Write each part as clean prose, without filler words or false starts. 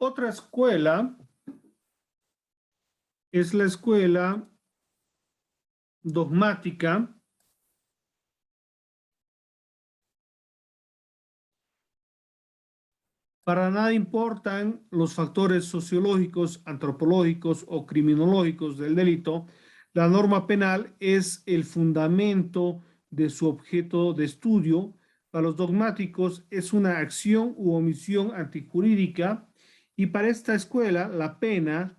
Otra escuela es la escuela dogmática, para nada importan los factores sociológicos, antropológicos o criminológicos del delito. La norma penal es el fundamento de su objeto de estudio. Para los dogmáticos es una acción u omisión antijurídica, y para esta escuela la pena,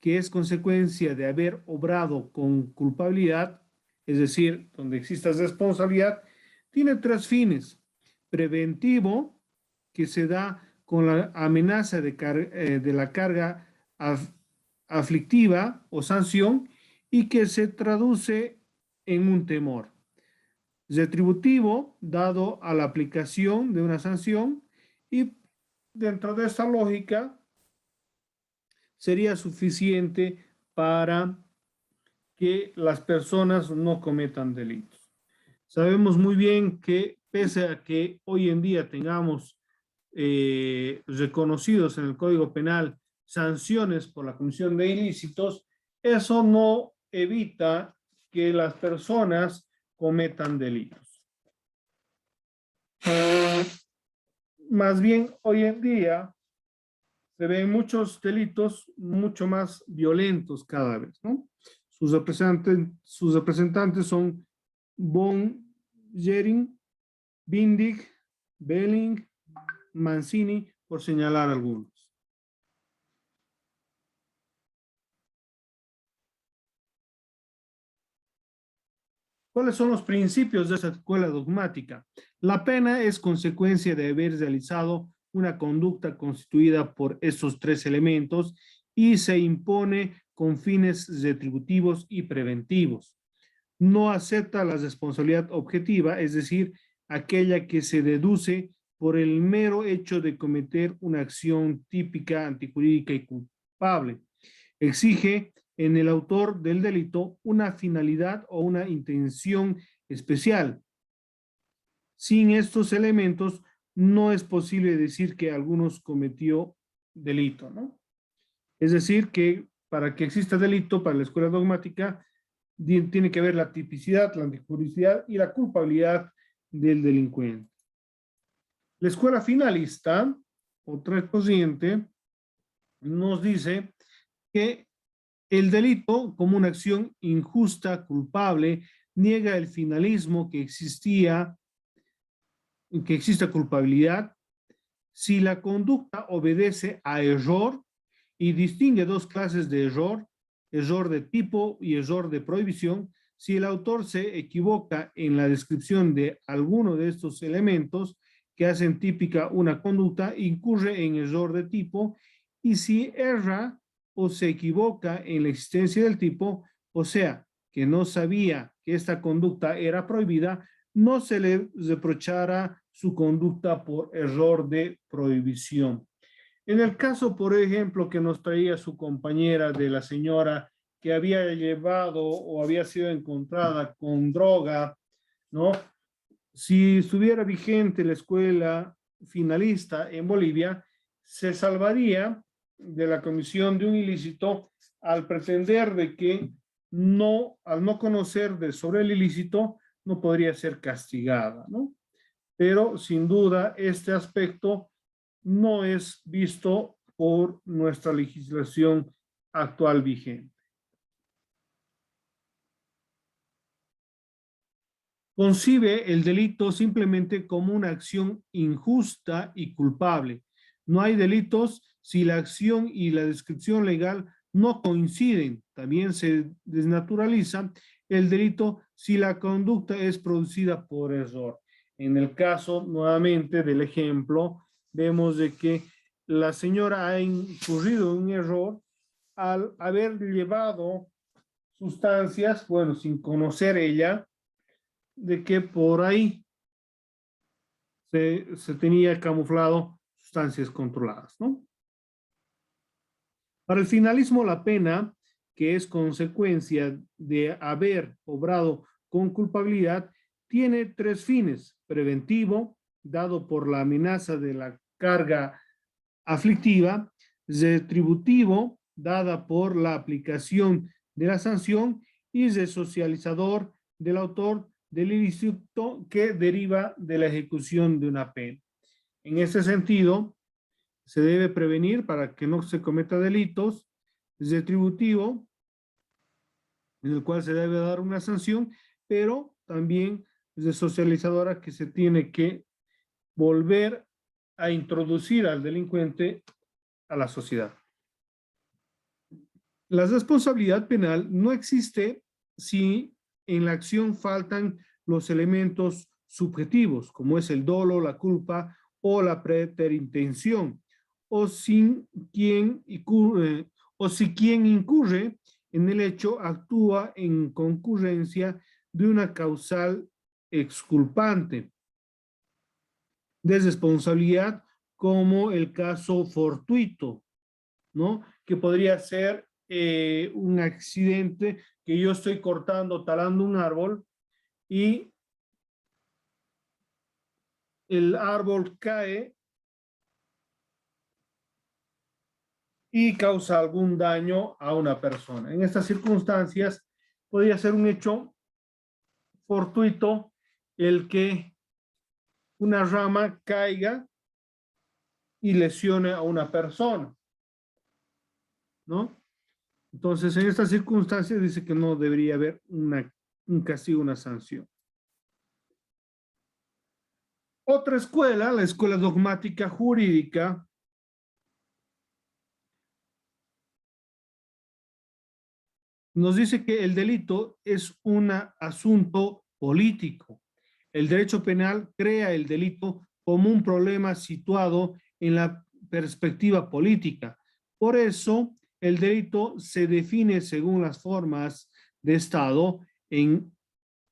que es consecuencia de haber obrado con culpabilidad, es decir, donde exista responsabilidad, tiene tres fines: preventivo, que se da con la amenaza de la carga aflictiva o sanción, y que se traduce en un temor; retributivo, dado a la aplicación de una sanción, y dentro de esta lógica sería suficiente para que las personas no cometan delitos. Sabemos muy bien que pese a que hoy en día tengamos reconocidos en el Código Penal sanciones por la comisión de ilícitos, eso no evita que las personas cometan delitos. Más bien, hoy en día se ven muchos delitos mucho más violentos cada vez, ¿no? Sus representantes son Von Jering, Bindig, Belling, Mancini, por señalar algunos. ¿Cuáles son los principios de esa escuela dogmática? La pena es consecuencia de haber realizado una conducta constituida por esos tres elementos y se impone con fines retributivos y preventivos. No acepta la responsabilidad objetiva, es decir, aquella que se deduce por el mero hecho de cometer una acción típica, antijurídica y culpable. Exige en el autor del delito una finalidad o una intención especial. Sin estos elementos no es posible decir que algunos cometió delito, ¿no? Es decir, que para que exista delito para la escuela dogmática tiene que haber la tipicidad, la antijuricidad y la culpabilidad del delincuente. La escuela finalista, otra corriente, nos dice que el delito, como una acción injusta, culpable, niega el finalismo que exista culpabilidad si la conducta obedece a error, y distingue dos clases de error: error de tipo y error de prohibición. Si el autor se equivoca en la descripción de alguno de estos elementos que hacen típica una conducta, incurre en error de tipo, y si erra o se equivoca en la existencia del tipo, o sea, que no sabía que esta conducta era prohibida, no se le reprochará su conducta por error de prohibición. En el caso, por ejemplo, que nos traía su compañera, de la señora que había llevado o había sido encontrada con droga, ¿no? Si estuviera vigente la escuela finalista en Bolivia, se salvaría de la comisión de un ilícito al pretender de que no, al no conocer sobre el ilícito, no podría ser castigada, ¿no? Pero sin duda este aspecto no es visto por nuestra legislación actual vigente. Concibe el delito simplemente como una acción injusta y culpable. No hay delitos si la acción y la descripción legal no coinciden. También se desnaturaliza el delito si la conducta es producida por error. En el caso, nuevamente, del ejemplo, vemos de que la señora ha incurrido en un error al haber llevado sustancias, bueno, sin conocer ella, de que por ahí se tenía camuflado sustancias controladas, ¿no? Para el finalismo, la pena, que es consecuencia de haber obrado con culpabilidad, tiene tres fines: preventivo, dado por la amenaza de la carga aflictiva; retributivo, dada por la aplicación de la sanción; y resocializador, del autor del ilícito que deriva de la ejecución de una pena. En ese sentido, se debe prevenir para que no se cometa delitos; retributivo, en el cual se debe dar una sanción, pero también resocializadora, que se tiene que volver a introducir al delincuente a la sociedad. La responsabilidad penal no existe si en la acción faltan los elementos subjetivos, como es el dolo, la culpa o la preterintención, o, sin quien incurre, o si quien incurre en el hecho actúa en concurrencia de una causal exculpante de responsabilidad, como el caso fortuito, ¿no? Que podría ser un accidente, que yo estoy cortando, talando un árbol y el árbol cae y causa algún daño a una persona. En estas circunstancias podría ser un hecho fortuito el que una rama caiga y lesione a una persona, ¿no? Entonces, en estas circunstancias dice que no debería haber un castigo, una sanción. Otra escuela, la escuela dogmática jurídica, nos dice que el delito es un asunto político. El derecho penal crea el delito como un problema situado en la perspectiva política. Por eso, el delito se define según las formas de Estado en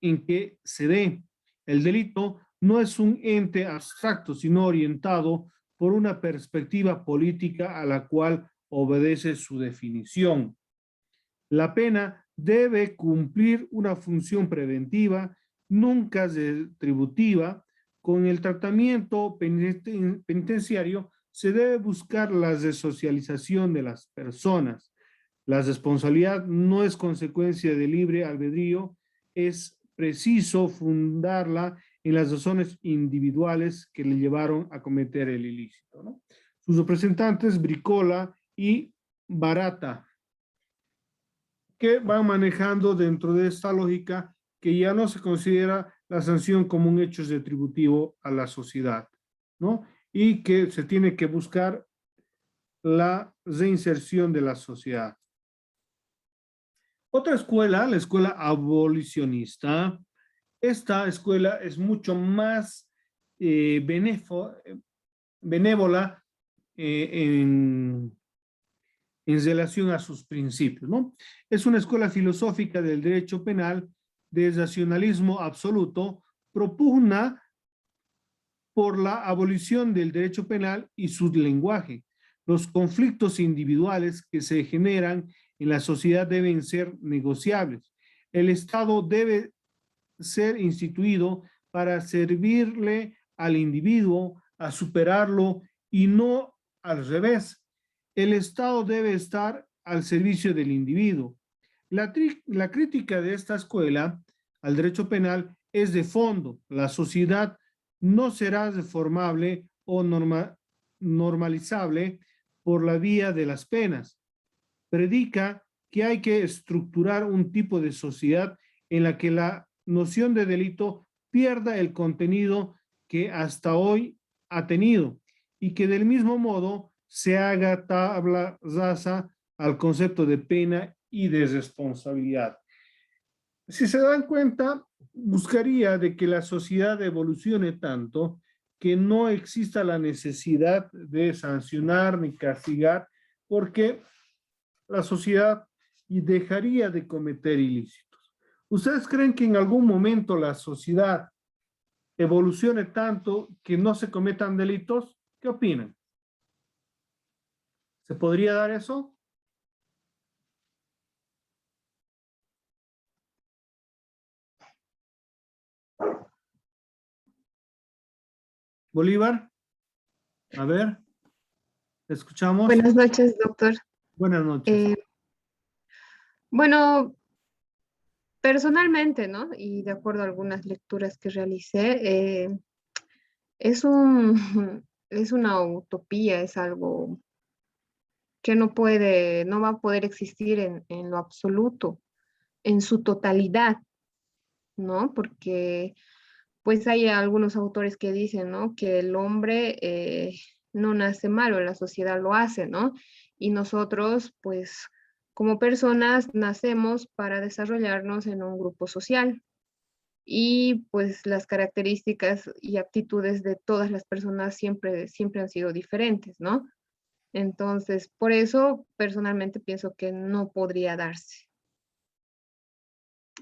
que se dé. El delito no es un ente abstracto, sino orientado por una perspectiva política a la cual obedece su definición. La pena debe cumplir una función preventiva, nunca retributiva. Con el tratamiento penitenciario se debe buscar la resocialización de las personas. La responsabilidad no es consecuencia de libre albedrío, es preciso fundarla en las razones individuales que le llevaron a cometer el ilícito, ¿no? Sus representantes, Bricola y Barata, que van manejando dentro de esta lógica que ya no se considera la sanción como un hecho retributivo a la sociedad, ¿no? Y que se tiene que buscar la reinserción de la sociedad. Otra escuela, la escuela abolicionista. Esta escuela es mucho más benévola en relación a sus principios, ¿no? Es una escuela filosófica del derecho penal de racionalismo absoluto, propugna por la abolición del derecho penal y su lenguaje. Los conflictos individuales que se generan en la sociedad deben ser negociables. El Estado debe ser instituido para servirle al individuo, a superarlo y no al revés. El Estado debe estar al servicio del individuo. La crítica de esta escuela al derecho penal es de fondo. La sociedad no será reformable o normalizable por la vía de las penas. Predica que hay que estructurar un tipo de sociedad en la que la noción de delito pierda el contenido que hasta hoy ha tenido y que del mismo modo se haga tabla rasa al concepto de pena y de responsabilidad. Si se dan cuenta, buscaría de que la sociedad evolucione tanto que no exista la necesidad de sancionar ni castigar, porque la sociedad y dejaría de cometer ilícitos. ¿Ustedes creen que en algún momento la sociedad evolucione tanto que no se cometan delitos? ¿Qué opinan? ¿Se podría dar eso? Bolívar, a ver, ¿te escuchamos? Buenas noches, doctor. Buenas noches. Eh, bueno, personalmente, ¿no? Y de acuerdo a algunas lecturas que realicé, es un, es una utopía, es algo que no va a poder existir en lo absoluto, en su totalidad, ¿no? Porque pues hay algunos autores que dicen, ¿no? Que el hombre no nace malo, la sociedad lo hace, ¿no? Y nosotros, pues, como personas, nacemos para desarrollarnos en un grupo social. Y pues las características y aptitudes de todas las personas siempre han sido diferentes, ¿no? Entonces, por eso personalmente pienso que no podría darse.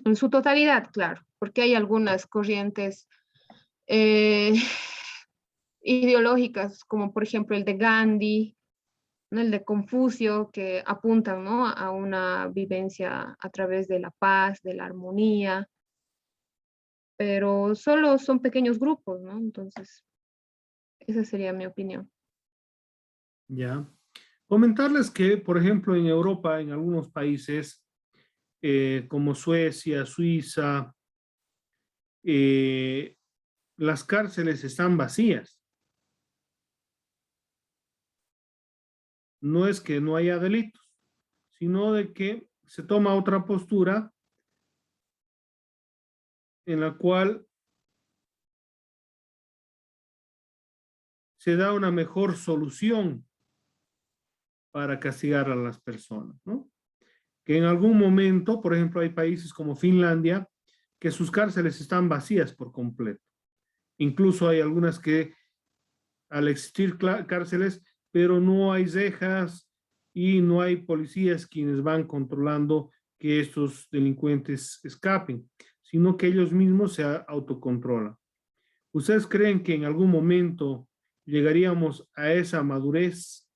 En su totalidad, claro, porque hay algunas corrientes eh, ideológicas, como por ejemplo el de Gandhi, ¿no? El de Confucio, que apuntan, ¿no? A una vivencia a través de la paz, de la armonía, pero solo son pequeños grupos, ¿no? Entonces, esa sería mi opinión. Ya. Comentarles que, por ejemplo, en Europa, en algunos países como Suecia, Suiza, eh, las cárceles están vacías. No es que no haya delitos, sino de que se toma otra postura en la cual se da una mejor solución para castigar a las personas, ¿no? Que en algún momento, por ejemplo, hay países como Finlandia, que sus cárceles están vacías por completo. Incluso hay algunas que al existir cárceles, pero no hay rejas y no hay policías quienes van controlando que estos delincuentes escapen, sino que ellos mismos se autocontrolan. ¿Ustedes creen que en algún momento llegaríamos a esa madurez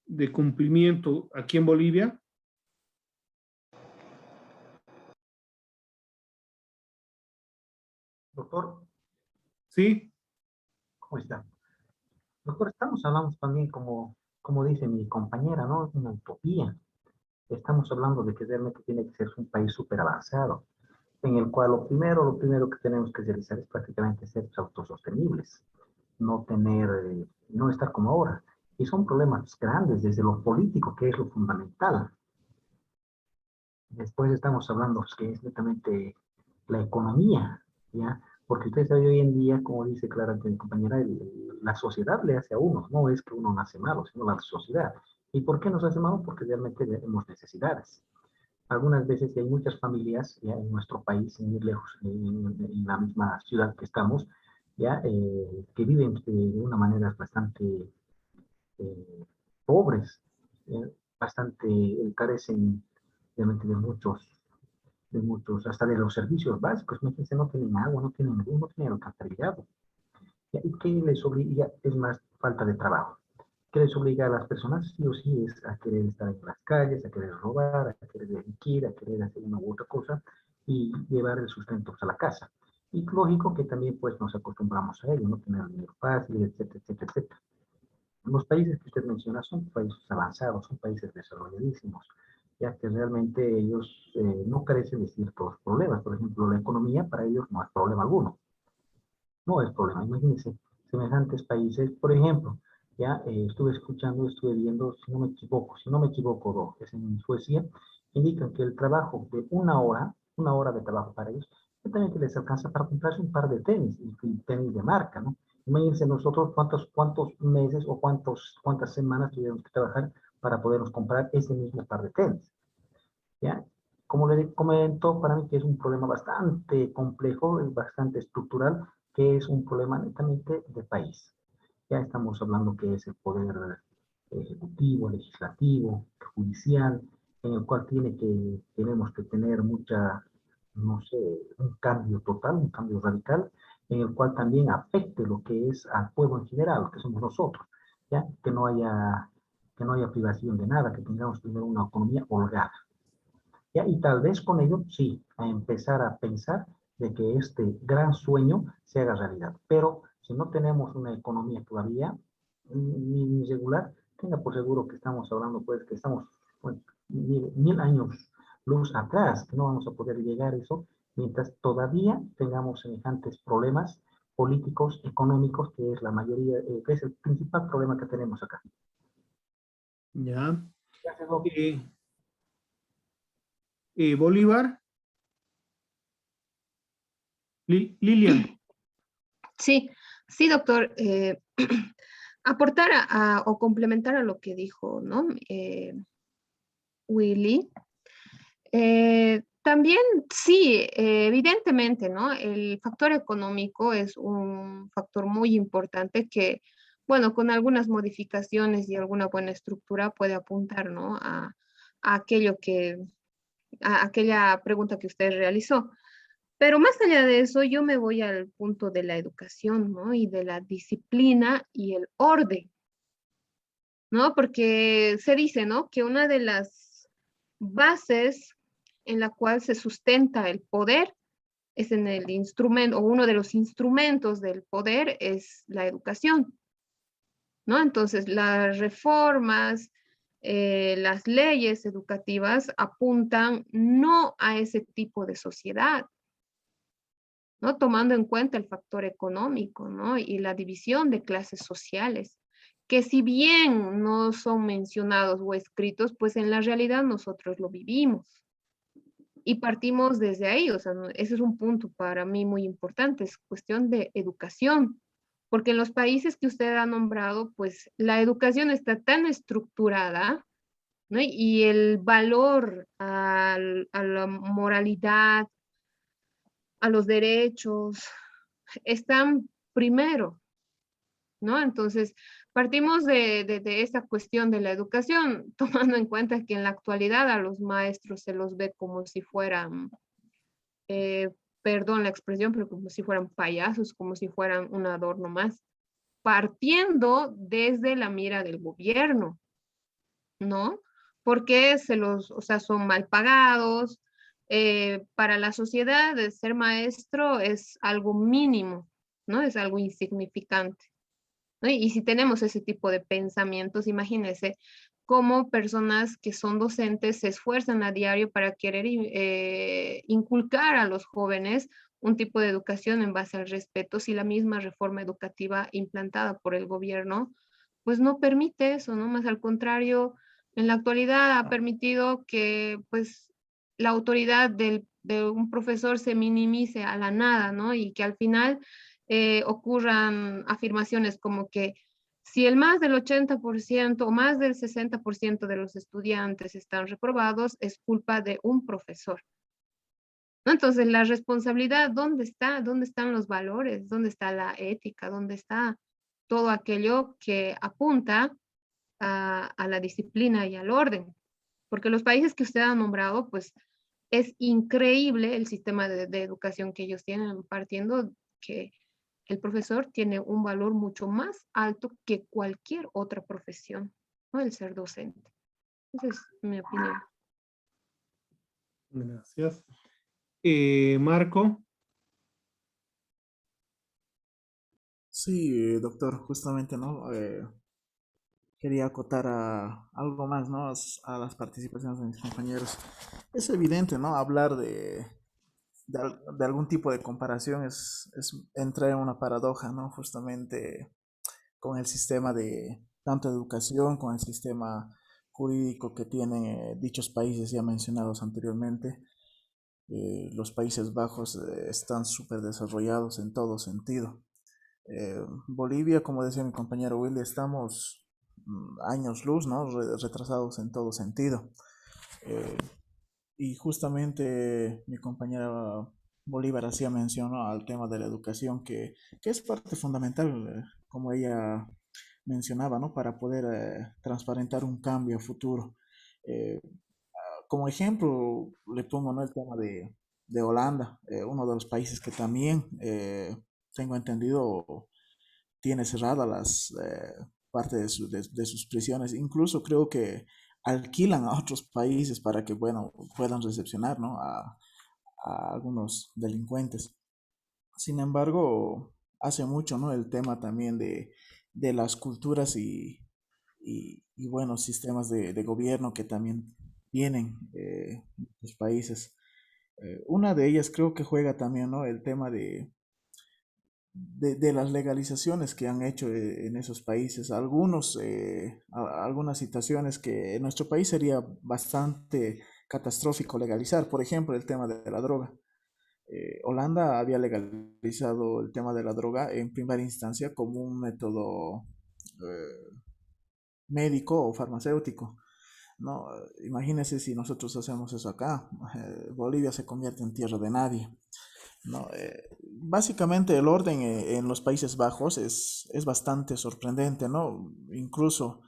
de cumplimiento aquí en Bolivia? Doctor, Sí, ¿cómo está? Doctor, estamos hablando también, como dice mi compañera, ¿no? Es una utopía. Estamos hablando de que realmente tiene que ser un país súper avanzado, en el cual lo primero que tenemos que realizar es prácticamente ser autosostenibles, no tener, no estar como ahora. Y son problemas grandes desde lo político, que es lo fundamental. Después estamos hablando pues, que es netamente la economía, ¿ya? Porque usted sabe hoy en día, como dice claramente mi compañera, la sociedad le hace a uno, no es que uno nace malo, sino la sociedad. ¿Y por qué nos hace malo? Porque realmente tenemos necesidades. Algunas veces, y hay muchas familias ya en nuestro país, sin ir lejos, en la misma ciudad que estamos, ya que viven de una manera bastante eh, pobres, bastante carecen realmente de muchos, hasta de los servicios básicos. Imagínense, no tienen agua, no tienen luz, no tienen alcantarillado. ¿Y qué les obliga? Es más falta de trabajo. ¿Qué les obliga a las personas? Sí o sí es a querer estar en las calles, a querer robar, a querer delinquir, a querer hacer una u otra cosa y llevar el sustento a la casa. Y lógico que también pues nos acostumbramos a ello, no tener dinero fácil, etcétera, etcétera, etcétera. Los países que usted menciona son países avanzados, son países desarrolladísimos, ya que realmente ellos no carecen de ciertos problemas. Por ejemplo, la economía para ellos no es problema alguno, no es problema. Imagínense, semejantes países, por ejemplo, ya estuve escuchando, estuve viendo, si no me equivoco, es en Suecia, indican que el trabajo de una hora de trabajo para ellos, también que les alcanza para comprarse un par de tenis, y tenis de marca, ¿no? Imagínense nosotros cuántos meses o cuántas semanas tuvimos que trabajar para podernos comprar ese mismo par de tenis, ¿ya? Como le comento, para mí que es un problema bastante complejo y bastante estructural, que es un problema netamente de país. Ya estamos hablando que es el poder ejecutivo, legislativo, judicial, en el cual tenemos que tener mucha, no sé, un cambio total, un cambio radical, en el cual también afecte lo que es al pueblo en general, que somos nosotros, ya que no haya privación de nada, que tengamos primero una economía holgada. ¿Ya? Y tal vez con ello, sí, a empezar a pensar de que este gran sueño se haga realidad. Pero si no tenemos una economía todavía ni regular, tenga por seguro que estamos hablando, pues, que estamos bueno, 1000 años luz atrás, que no vamos a poder llegar a eso mientras todavía tengamos semejantes problemas políticos, económicos, que es la mayoría, que es el principal problema que tenemos acá. Ya. Gracias, Doc. Bolívar, Lilian. Sí, sí, doctor. Aportar o complementar a lo que dijo, ¿no? Willy. También, sí, evidentemente, ¿no? El factor económico es un factor muy importante que, bueno, con algunas modificaciones y alguna buena estructura puede apuntar, ¿no? A aquello a aquella pregunta que usted realizó. Pero más allá de eso, yo me voy al punto de la educación, ¿no? Y de la disciplina y el orden, ¿no? Porque se dice, ¿no? Que una de las bases en la cual se sustenta el poder es en el instrumento, o uno de los instrumentos del poder es la educación, ¿no? Entonces, las reformas, las leyes educativas apuntan no a ese tipo de sociedad, ¿no? Tomando en cuenta el factor económico, ¿no? Y la división de clases sociales, que si bien no son mencionados o escritos, pues en la realidad nosotros lo vivimos. Y partimos desde ahí, o sea, ese es un punto para mí muy importante, es cuestión de educación, porque en los países que usted ha nombrado, pues la educación está tan estructurada, ¿no? Y el valor a la moralidad, a los derechos, están primero, ¿no? Entonces, partimos de esta cuestión de la educación, tomando en cuenta que en la actualidad a los maestros se los ve como si fueran, eh, perdón la expresión, pero como si fueran payasos, como si fueran un adorno más, partiendo desde la mira del gobierno, ¿no? Porque o sea, son mal pagados. Para la sociedad, el ser maestro es algo mínimo, ¿no? Es algo insignificante, ¿no? Y si tenemos ese tipo de pensamientos, imagínense cómo personas que son docentes se esfuerzan a diario para querer inculcar a los jóvenes un tipo de educación en base al respeto, si la misma reforma educativa implantada por el gobierno, pues no permite eso, ¿no? Más al contrario, en la actualidad ha permitido que, pues, la autoridad de un profesor se minimice a la nada, ¿no? Y que al final ocurran afirmaciones como que si el más del 80% o más del 60% de los estudiantes están reprobados, es culpa de un profesor, ¿no? Entonces, la responsabilidad, ¿dónde está? ¿Dónde están los valores? ¿Dónde está la ética? ¿Dónde está todo aquello que apunta a la disciplina y al orden? Porque los países que usted ha nombrado, pues es increíble el sistema de educación que ellos tienen, partiendo que el profesor tiene un valor mucho más alto que cualquier otra profesión, ¿no? El ser docente. Esa es mi opinión. Gracias. Marco. Sí, doctor, justamente, ¿no? Quería acotar a algo más, ¿no? A las participaciones de mis compañeros. Es evidente, ¿no? Hablar de algún tipo de comparación es entrar en una paradoja, ¿no? Justamente con el sistema de tanto educación, con el sistema jurídico que tienen dichos países ya mencionados anteriormente. Los Países Bajos están súper desarrollados en todo sentido. Bolivia, como decía mi compañero Willy, estamos años luz, ¿no? Retrasados en todo sentido. Eh, y justamente mi compañera Bolívar hacía mención, ¿no? Al tema de la educación, que es parte fundamental, como ella mencionaba, ¿no? Para poder transparentar un cambio a futuro. Eh, Como ejemplo, le pongo, ¿no? El tema de Holanda, uno de los países que también, tengo entendido, tiene cerradas las parte de sus prisiones. Incluso creo que alquilan a otros países para que, bueno, puedan recepcionar, ¿no? A algunos delincuentes. Sin embargo, hace mucho, ¿no? El tema también de las culturas y buenos sistemas de gobierno que también tienen los países. Una de ellas creo que juega también, ¿no? El tema de las legalizaciones que han hecho en esos países. Algunas situaciones que en nuestro país sería bastante catastrófico legalizar. Por ejemplo, el tema de la droga. Holanda había legalizado el tema de la droga en primera instancia como un método médico o farmacéutico. No, imagínense si nosotros hacemos eso acá. Bolivia se convierte en tierra de nadie. No, básicamente el orden en los Países Bajos es bastante sorprendente, ¿no? Incluso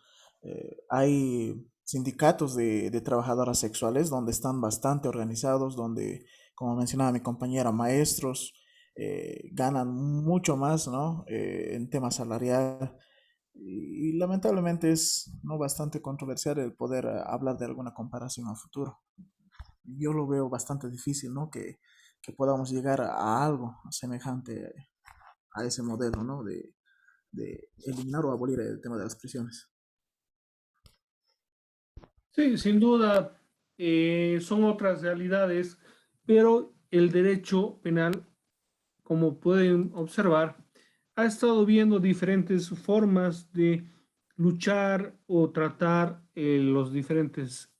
hay sindicatos de trabajadoras sexuales donde están bastante organizados, donde, como mencionaba mi compañera, maestros ganan mucho más, ¿no? En tema salarial. Y lamentablemente es, ¿no? Bastante controversial el poder hablar de alguna comparación a futuro. Yo lo veo bastante difícil, ¿no? Que podamos llegar a algo semejante a ese modelo, ¿no? De eliminar o abolir el tema de las prisiones. Sí, sin duda, son otras realidades, pero el derecho penal, como pueden observar, ha estado viendo diferentes formas de luchar o tratar los diferentes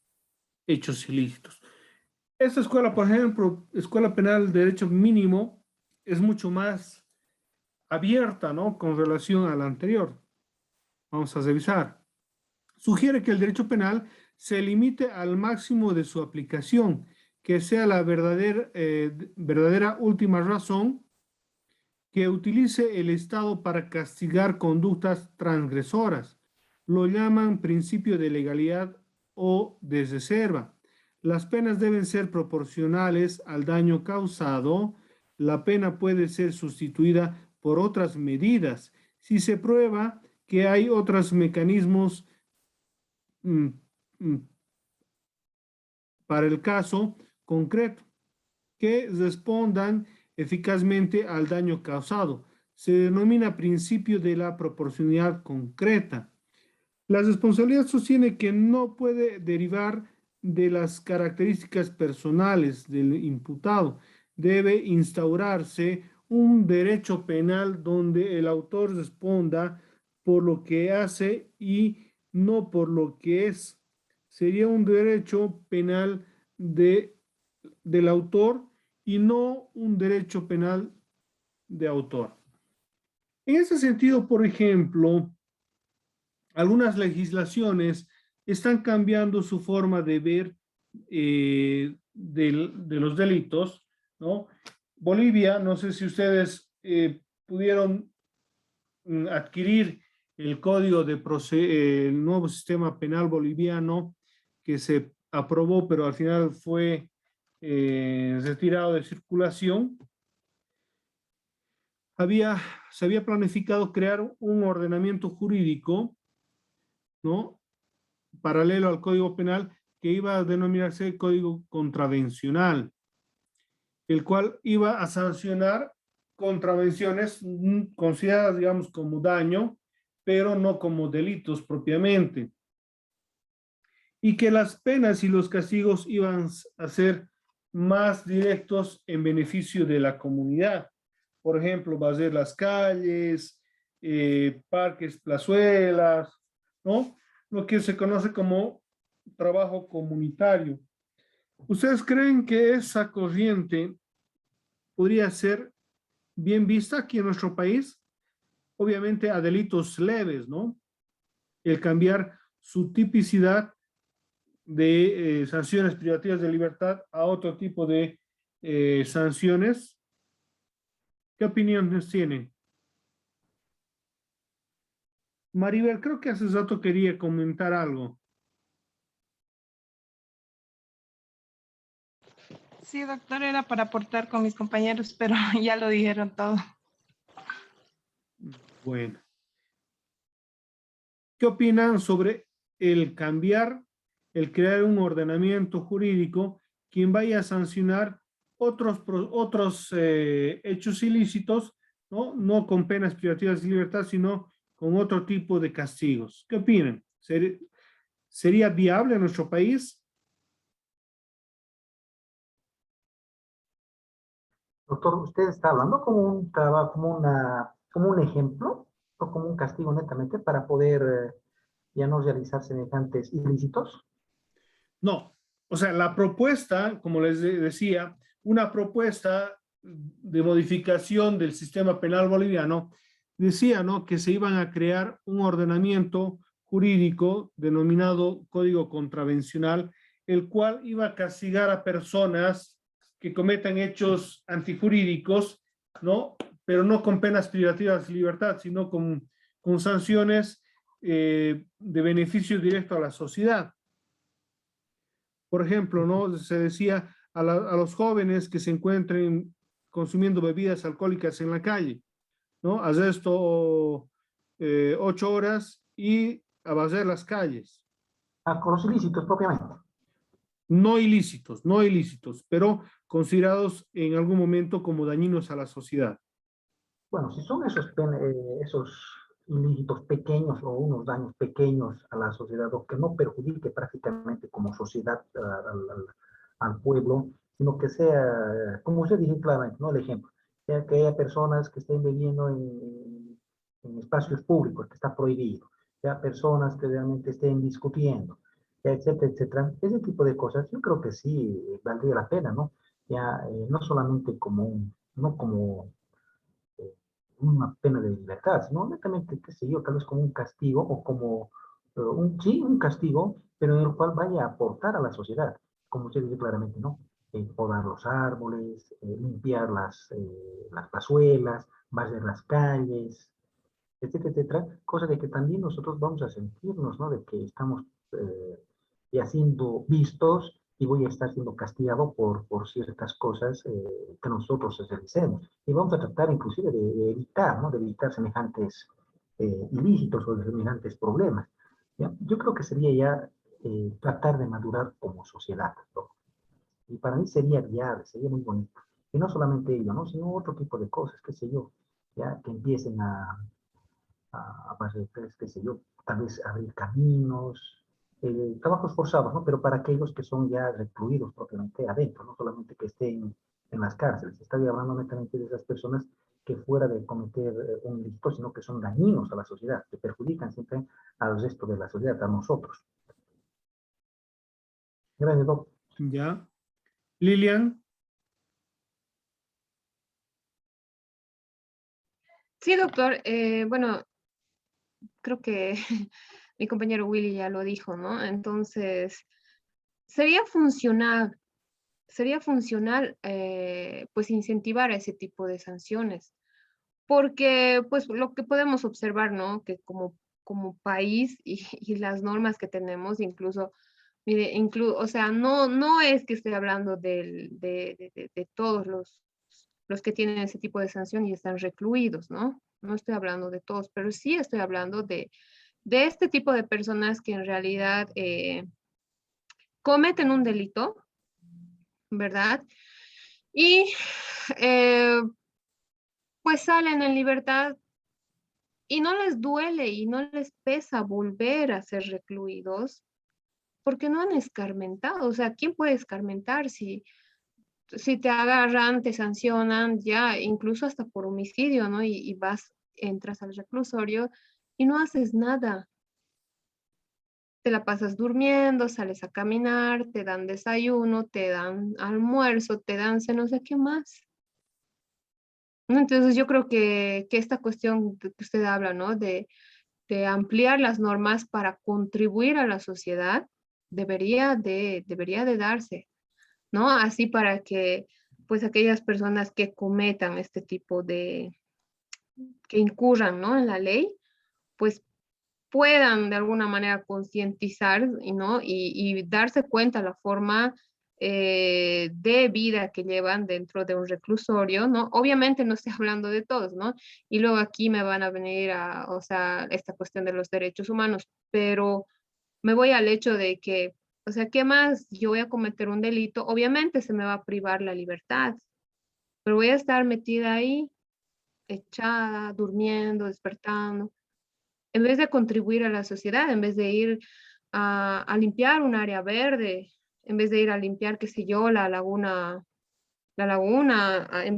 hechos ilícitos. Esta escuela, por ejemplo, Escuela Penal de Derecho Mínimo, es mucho más abierta, ¿no? Con relación a la anterior. Vamos a revisar. Sugiere que el derecho penal se limite al máximo de su aplicación, que sea la verdadera última razón que utilice el Estado para castigar conductas transgresoras. Lo llaman principio de legalidad o de reserva. Las penas deben ser proporcionales al daño causado. La pena puede ser sustituida por otras medidas si se prueba que hay otros mecanismos mm, mm, para el caso concreto que respondan eficazmente al daño causado. Se denomina principio de la proporcionalidad concreta. La responsabilidad sostiene que no puede derivar de las características personales del imputado. Debe instaurarse un derecho penal donde el autor responda por lo que hace y no por lo que es. Sería un derecho penal del autor y no un derecho penal de autor. En ese sentido, por ejemplo, algunas legislaciones están cambiando su forma de ver de los delitos, ¿no? Bolivia, no sé si ustedes pudieron adquirir el código el nuevo sistema penal boliviano que se aprobó, pero al final fue retirado de circulación. Se había planificado crear un ordenamiento jurídico, ¿no? Paralelo al Código Penal que iba a denominarse Código Contravencional, el cual iba a sancionar contravenciones consideradas, digamos, como daño, pero no como delitos propiamente. Y que las penas y los castigos iban a ser más directos en beneficio de la comunidad. Por ejemplo, va a ser las calles, parques, plazuelas, ¿no? Lo que se conoce como trabajo comunitario. ¿Ustedes creen que esa corriente podría ser bien vista aquí en nuestro país? Obviamente a delitos leves, ¿no? El cambiar su tipicidad de sanciones privativas de libertad a otro tipo de sanciones. ¿Qué opiniones tienen? Maribel, creo que hace rato quería comentar algo. Sí, doctor, era para aportar con mis compañeros, pero ya lo dijeron todo. Bueno, ¿qué opinan sobre el cambiar, el crear un ordenamiento jurídico quien vaya a sancionar otros hechos ilícitos, ¿no? No con penas privativas de libertad, sino con otro tipo de castigos? ¿Qué opinan? ¿Sería viable en nuestro país? Doctor, ¿usted está hablando como un trabajo, como un ejemplo o como un castigo netamente para poder ya no realizar semejantes ilícitos? No, o sea, la propuesta, como les decía, una propuesta de modificación del sistema penal boliviano decía, ¿no?, que se iban a crear un ordenamiento jurídico denominado Código Contravencional, el cual iba a castigar a personas que cometan hechos antijurídicos, ¿no? Pero no con penas privativas de libertad, sino con sanciones de beneficio directo a la sociedad. Por ejemplo, ¿no? Se decía a los jóvenes que se encuentren consumiendo bebidas alcohólicas en la calle, ¿no? Haz esto 8 horas y a barrer las calles. Ah, con los ilícitos propiamente. No ilícitos, no ilícitos, pero considerados en algún momento como dañinos a la sociedad. Bueno, si son esos ilícitos pequeños o unos daños pequeños a la sociedad o que no perjudique prácticamente como sociedad al pueblo, sino que sea, como usted dice claramente, ¿no? El ejemplo, sea que haya personas que estén bebiendo en espacios públicos, que está prohibido, sea personas que realmente estén discutiendo, etcétera, etcétera. Ese tipo de cosas, yo creo que sí valdría la pena, ¿no? Ya, no solamente no como una pena de libertad, sino netamente, qué sé yo, tal vez como un castigo o como, sí, un castigo, pero en el cual vaya a aportar a la sociedad, como usted dice claramente, ¿no? Podar los árboles, limpiar las plazuelas, barrer las calles, etcétera, etcétera, cosa de que también nosotros vamos a sentirnos, ¿no? De que estamos ya siendo vistos y voy a estar siendo castigado por ciertas cosas que nosotros realicemos. Y vamos a tratar inclusive de evitar, ¿no? De evitar semejantes ilícitos o de semejantes problemas. ¿Ya? Yo creo que sería ya tratar de madurar como sociedad, ¿no? Y para mí sería viable, sería muy bonito. Y no solamente ello, ¿no? Sino otro tipo de cosas, qué sé yo, ya que empiecen a base de, qué sé yo, tal vez abrir caminos, trabajos forzados, ¿no? Pero para aquellos que son ya recluidos propiamente adentro, no solamente que estén en las cárceles. Estoy hablando netamente de esas personas que fuera de cometer un delito, sino que son dañinos a la sociedad, que perjudican siempre al resto de la sociedad, a nosotros. Gracias, doctor. ¿Ya? Lilian, Sí, doctor. Bueno, creo que mi compañero Willy ya lo dijo, ¿no? Entonces, sería funcional, sería funcional, pues incentivar a ese tipo de sanciones, porque pues lo que podemos observar, ¿no? Que como país y las normas que tenemos, incluso, mire, o sea, no es que estoy hablando de todos los que tienen ese tipo de sanción y están recluidos, ¿no? No estoy hablando de todos, pero sí estoy hablando de este tipo de personas que en realidad cometen un delito, ¿verdad? Y eh, pues salen en libertad y no les duele y no les pesa volver a ser recluidos porque no han escarmentado. O sea, ¿quién puede escarmentar si te agarran, te sancionan ya, incluso hasta por homicidio, ¿no? Y vas, entras al reclusorio y no haces nada. Te la pasas durmiendo, sales a caminar, te dan desayuno, te dan almuerzo, te dan no sé qué más. ¿No? Entonces yo creo que esta cuestión que usted habla, ¿no? De ampliar las normas para contribuir a la sociedad, debería de darse, ¿no? Así para que pues aquellas personas que cometan este tipo que incurran, ¿no? En la ley, pues puedan de alguna manera concientizar, ¿no? Y darse cuenta la forma de vida que llevan dentro de un reclusorio, ¿no? Obviamente no estoy hablando de todos, ¿no? Y luego aquí me van a venir o sea, esta cuestión de los derechos humanos, pero me voy al hecho de que, o sea, ¿qué más? Yo voy a cometer un delito, obviamente se me va a privar la libertad, pero voy a estar metida ahí, echada, durmiendo, despertando en vez de contribuir a la sociedad, en vez de ir a limpiar un área verde, en vez de ir a limpiar, qué sé yo, en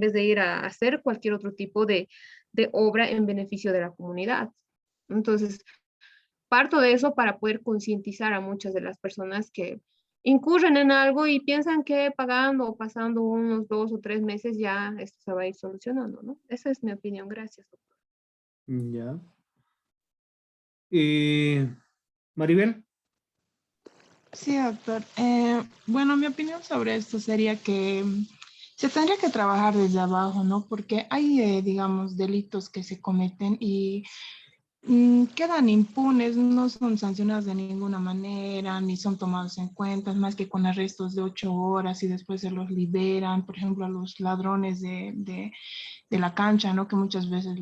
vez de ir a hacer cualquier otro tipo de obra en beneficio de la comunidad. Entonces, parto de eso para poder concientizar a muchas de las personas que incurren en algo y piensan que pagando o pasando unos 2 o 3 meses ya esto se va a ir solucionando, ¿no? Esa es mi opinión. Gracias, doctor. Ya. Maribel. Sí, doctor. Bueno, mi opinión sobre esto sería que se tendría que trabajar desde abajo, ¿no? Porque hay, digamos, delitos que se cometen y quedan impunes, no son sancionados de ninguna manera, ni son tomados en cuenta, más que con arrestos de 8 horas y después se los liberan, por ejemplo, a los ladrones de la cancha, ¿no? Que muchas veces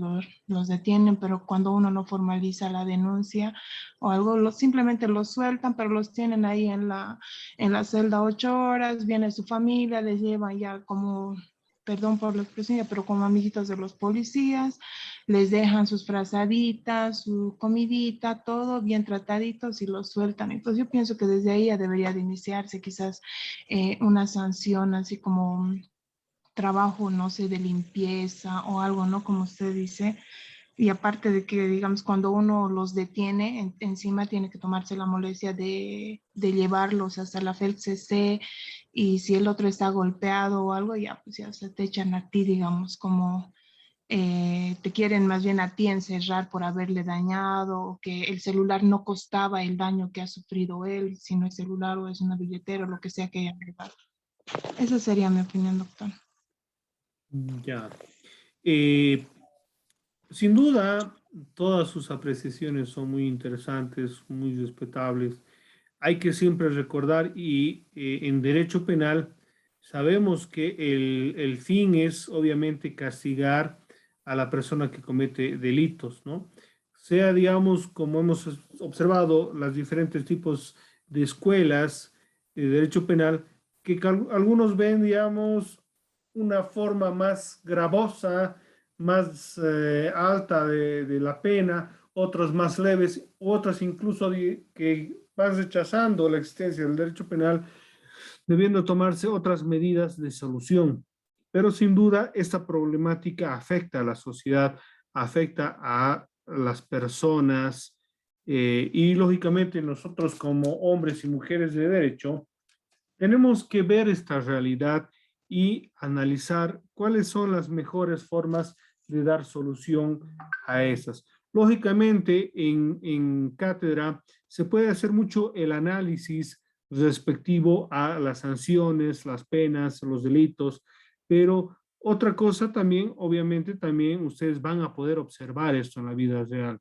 los detienen, pero cuando uno no formaliza la denuncia o algo, simplemente los sueltan, pero los tienen ahí en la celda 8 horas, viene su familia, les llevan ya como, perdón por la expresión, pero como amiguitos de los policías, les dejan sus frazaditas, su comidita, todo bien trataditos y los sueltan. Entonces yo pienso que desde ahí ya debería de iniciarse quizás una sanción así como trabajo, no sé, de limpieza o algo, ¿no? Como usted dice. Y aparte de que, digamos, cuando uno los detiene, encima tiene que tomarse la molestia de llevarlos hasta la FELCC y si el otro está golpeado o algo, ya pues ya se te echan a ti, digamos, como te quieren más bien a ti encerrar por haberle dañado o que el celular no costaba el daño que ha sufrido él, si no es celular o es una billetera o lo que sea que haya robado. Esa sería mi opinión, doctor. Ya. Eh, Sin duda, todas sus apreciaciones son muy interesantes, muy respetables. Hay que siempre recordar y en derecho penal sabemos que el fin es obviamente castigar a la persona que comete delitos, ¿no? Sea, digamos, como hemos observado, los diferentes tipos de escuelas de derecho penal, que algunos ven, digamos, una forma más gravosa, más alta de la pena, otros más leves, otras incluso que van rechazando la existencia del derecho penal, debiendo tomarse otras medidas de solución. Pero sin duda esta problemática afecta a la sociedad, afecta a las personas y lógicamente nosotros como hombres y mujeres de derecho tenemos que ver esta realidad y analizar cuáles son las mejores formas de dar solución a esas. Lógicamente, en cátedra se puede hacer mucho el análisis respectivo a las sanciones, las penas, los delitos, pero otra cosa también, obviamente, también ustedes van a poder observar esto en la vida real.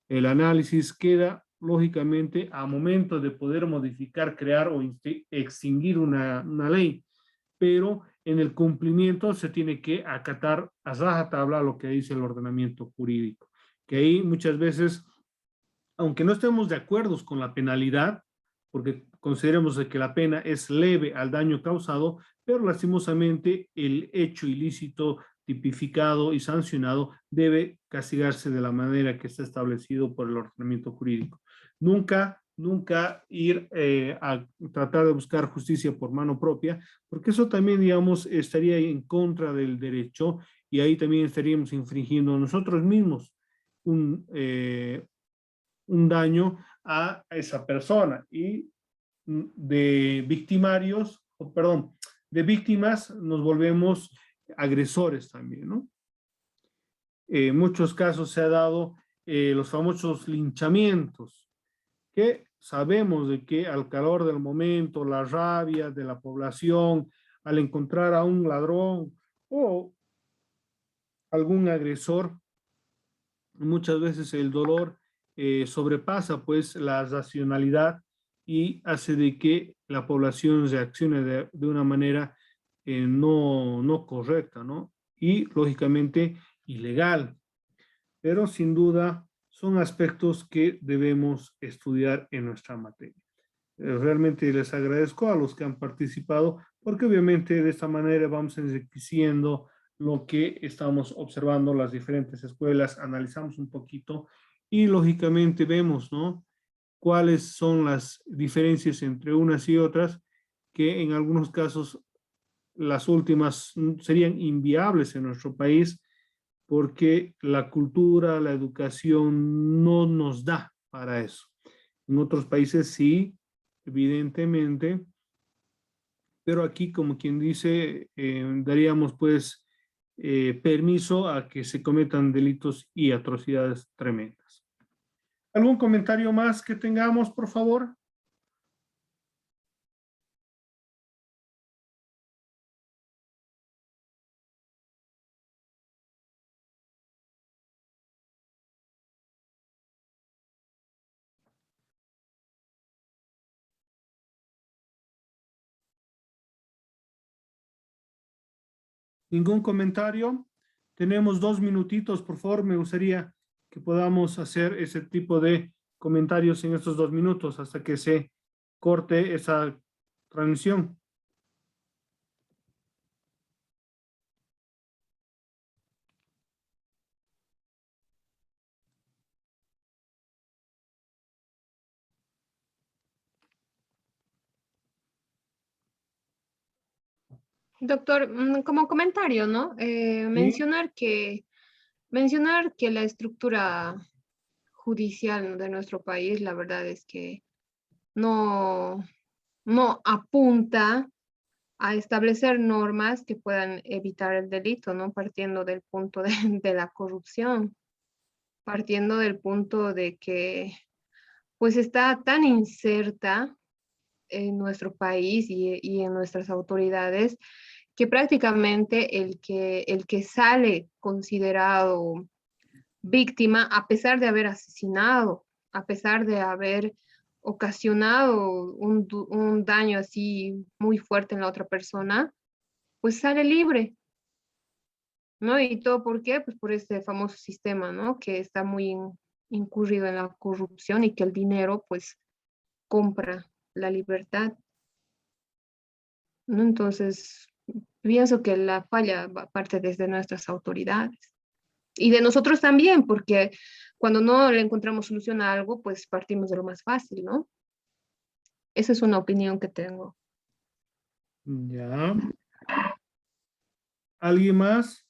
El análisis queda lógicamente a momento de poder modificar, crear o extinguir una ley, pero en el cumplimiento se tiene que acatar a rajatabla lo que dice el ordenamiento jurídico, que ahí muchas veces, aunque no estemos de acuerdo con la penalidad, porque consideremos que la pena es leve al daño causado, pero lastimosamente el hecho ilícito tipificado y sancionado, debe castigarse de la manera que está establecido por el ordenamiento jurídico. Nunca ir a tratar de buscar justicia por mano propia, porque eso también, digamos, estaría en contra del derecho y ahí también estaríamos infringiendo nosotros mismos un daño a esa persona y de victimarios, perdón, de víctimas nos volvemos agresores también, ¿no? En muchos casos se ha dado los famosos linchamientos, que sabemos de que al calor del momento, la rabia de la población, al encontrar a un ladrón o algún agresor, muchas veces el dolor sobrepasa pues la racionalidad y hace de que la población reaccione de una manera no correcta, ¿no? Y lógicamente ilegal. Pero sin duda son aspectos que debemos estudiar en nuestra materia. Realmente les agradezco a los que han participado, porque obviamente de esta manera vamos enriqueciendo lo que estamos observando, las diferentes escuelas, analizamos un poquito y lógicamente vemos, ¿no?, cuáles son las diferencias entre unas y otras, que en algunos casos las últimas serían inviables en nuestro país, porque la cultura, la educación no nos da para eso. En otros países sí, evidentemente, pero aquí, como quien dice, daríamos pues permiso a que se cometan delitos y atrocidades tremendas. ¿Algún comentario más que tengamos, por favor? ¿Ningún comentario? Tenemos 2 minutitos, por favor. Me gustaría que podamos hacer ese tipo de comentarios en estos 2 minutos hasta que se corte esa transmisión. Doctor, como comentario, ¿no? ¿Sí? Mencionar que la estructura judicial de nuestro país, la verdad es que no, no apunta a establecer normas que puedan evitar el delito, ¿no? Partiendo del punto de, de la corrupción, partiendo del punto de que pues está tan inserta en nuestro país y en nuestras autoridades que prácticamente el que sale considerado víctima, a pesar de haber asesinado, a pesar de haber ocasionado un daño así muy fuerte en la otra persona, pues sale libre, ¿no? ¿Y todo por qué? Pues por este famoso sistema, ¿no? Que está muy incurrido en la corrupción y que el dinero, pues, compra la libertad, ¿no? Entonces, pienso que la falla parte desde nuestras autoridades y de nosotros también, porque cuando no le encontramos solución a algo, pues partimos de lo más fácil, ¿no? Esa es una opinión que tengo. Ya. ¿Alguien más?